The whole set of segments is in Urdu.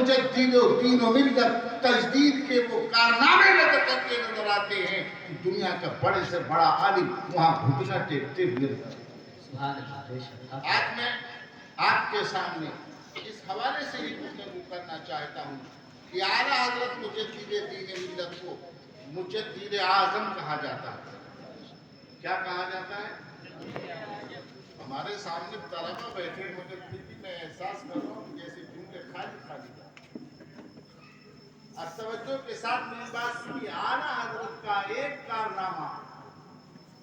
مجدد و دین و ملت تجدید کے وہ کارنامے نظر کرتے نظر آتے ہیں کہ دنیا کا بڑے سے بڑا عالم وہاں گھٹنا ٹیکتے ہوئے آج میں آپ کے سامنے اس حوالے سے ہی گفتگو کرنا چاہتا ہوں کہ اعلیٰ حضرت مجدد دین ملت کو مجدد اعظم کہا جاتا ہے۔ کیا کہا جاتا ہے؟ ہمارے سامنے طلبہ بیٹھے مگر پھر بھی میں احساس کر رہا ہوں جیسے جملے خالی خالی جا۔ اور توجہ کے ساتھ میری بات سنی، اعلیٰ حضرت کا ایک کارنامہ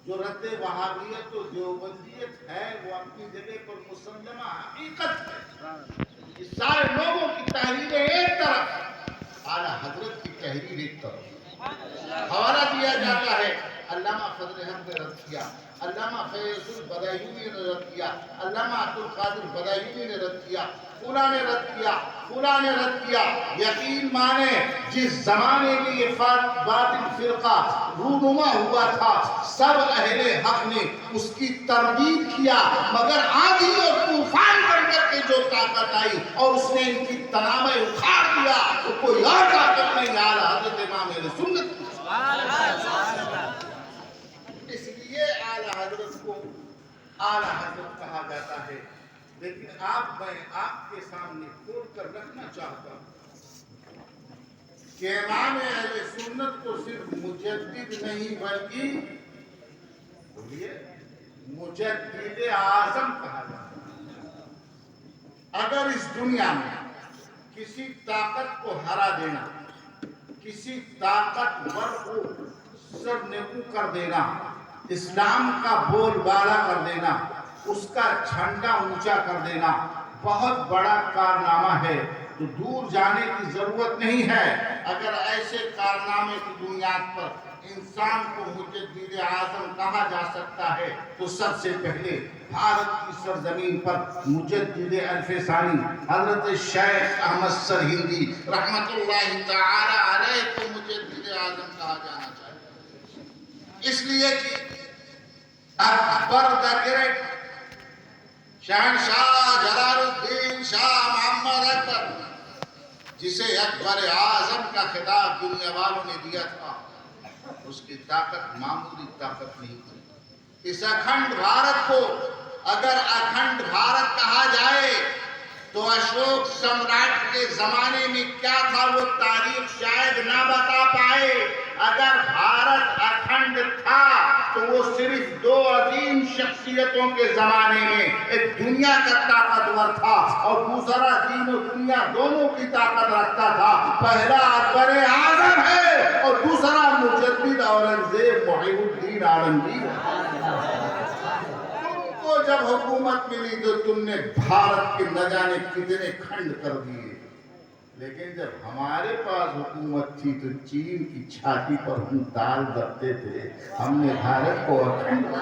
جو رد وہابیت و دیوبندیت ہے وہ اپنی جگہ پر مسلمہ حقیقت ہے۔ یہ سارے لوگوں کی تحریریں ایک طرف، اعلیٰ حضرت کی تحریر ایک طرف۔ حوالہ دیا جاتا ہے علامہ فضل احمد نے رد کیا، علامہ فیض البدایونی نے رد کیا، علامہ عبدالقادر بدایونی نے رد کیا، فلاں نے رد کیا، فلاں نے رد کیا۔ یقین مانے جس زمانے میں یہ باطل فرقہ رونما ہوا تھا سب اہل حق نے اس کی تردید کیا، مگر آندھی اور طوفان بن کر کے جو طاقت آئی اور اس نے ان کی تنابیں اکھاڑ دیا تو کوئی اور طاقت نہیں اعلیٰ حضرت امام اہل سنت کی۔ اس لیے اعلیٰ حضرت کو اعلیٰ حضرت کہا جاتا ہے۔ لیکن میں آپ کے سامنے کھول کر رکھنا چاہتا ہوں کہ امام اہل سنت کو صرف مجدد نہیں بلکہ مجدد اعظم کہا جاتا ہے۔ اگر اس دنیا میں کسی طاقت کو ہرا دینا، کسی طاقتور کو سر نگو کر دینا، اسلام کا بول بالا کر دینا، اس کا جھنڈا اونچا کر دینا بہت بڑا کارنامہ ہے، تو دور جانے کی ضرورت نہیں ہے۔ اگر ایسے کارنامے کی بنیاد پر انسان کو مجدد اعظم کہا جا سکتا ہے تو سب سے پہلے بھارت کی سرزمین پر مجدد الف ثانی حضرت شیخ احمد سرہندی رحمت اللہ تعالی علیہ کو مجدد اعظم کہا جانا چاہیے، اس لیے کہ اکبر دا گریٹ شہنشاہ جلال الدین شاہ محمد اکبر، جسے اکبر اعظم کا خطاب دنیا والوں نے دیا تھا، اس کی طاقت معمولی طاقت نہیں تھی۔ اس اکھنڈ بھارت کو اگر اکھنڈ بھارت کہا جائے تو اشوک سمراٹ کے زمانے میں کیا تھا وہ تاریخ شاید نہ بتا پائے۔ اگر بھارت اکھنڈ تھا تو وہ صرف دو عظیم شخصیتوں کے زمانے میں، ایک دنیا کا طاقتور تھا اور دوسرا دین و دنیا دونوں کی طاقت رکھتا تھا۔ پہلا اکبر اعظم ہے اور دوسرا مجدد اورنگزیب محی الدین عالمگیر۔ تم کو جب حکومت ملی تو تم نے بھارت کے نہ جانے کتنے کھنڈ کر دیے، لیکن جب ہمارے پاس حکومت تھی تو چین کی چھاتی پر ہم تال دبتے تھے، ہم نے بھارت کو اکھنڈ۔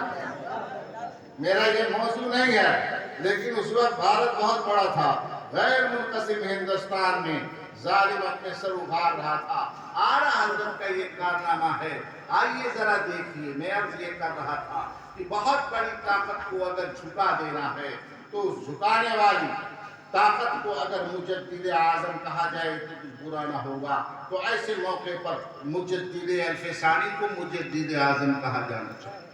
میرا یہ موضوع نہیں ہے، لیکن اس وقت بھارت بہت بڑا تھا، غیر منقسم ہندوستان میں ظالم اپنے سر اگھاڑ رہا تھا۔ اعلیٰ حضرت کا یہ کارنامہ ہے۔ آئیے ذرا دیکھیے، میں عرض یہ کر رہا تھا کہ بہت بڑی طاقت کو اگر جھکا دینا ہے تو اس جھکانے والی طاقت کو اگر مجدد اعظم کہا جائے تو کچھ برا نہ ہوگا، تو ایسے موقع پر مجدد الف ثانی کو مجدد اعظم کہا جانا چاہیے،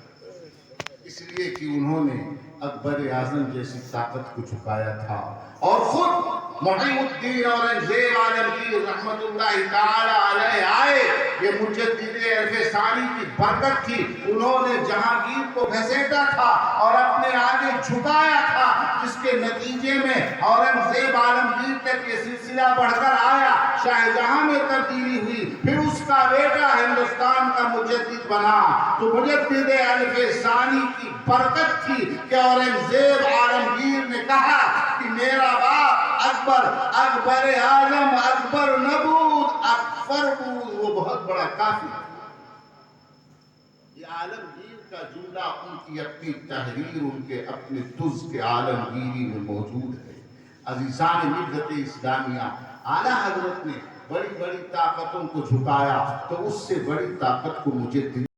اس لیے کہ انہوں نے اکبر اعظم جیسی طاقت کو جھکایا تھا اور خود محی الدین اورنگزیب عالمگیر رحمت اللہ تعالی علیہ آئے۔ یہ مجدد الف ثانی کی برکت تھی، انہوں نے جہانگیر کو گھسیٹا تھا اور اپنے آگے جھکایا تھا، جس کے نتیجے میں اورنگزیب عالمگیر تک یہ سلسلہ بڑھ کر آیا، شاہجہاں میں تبدیلی ہوئی، پھر اس کا بیٹا ہندوستان کا مجدد بنا۔ تو مجدد الف ثانی کی برکت تھی کہ اورنگزیب عالمگیر نے کہا کہ میرا باپ اکبر اعظم اکبر نبود اکبر بود، وہ بہت بڑا کافی ہے۔ یہ عالمگیر کا جملہ ان کی اپنی تحریر، ان کے اپنے طز کے عالمگیری میں موجود ہے۔ عزیزان ملت اسلامیہ، اعلیٰ حضرت نے بڑی بڑی طاقتوں کو جھکایا تو اس سے بڑی طاقت کو مجدد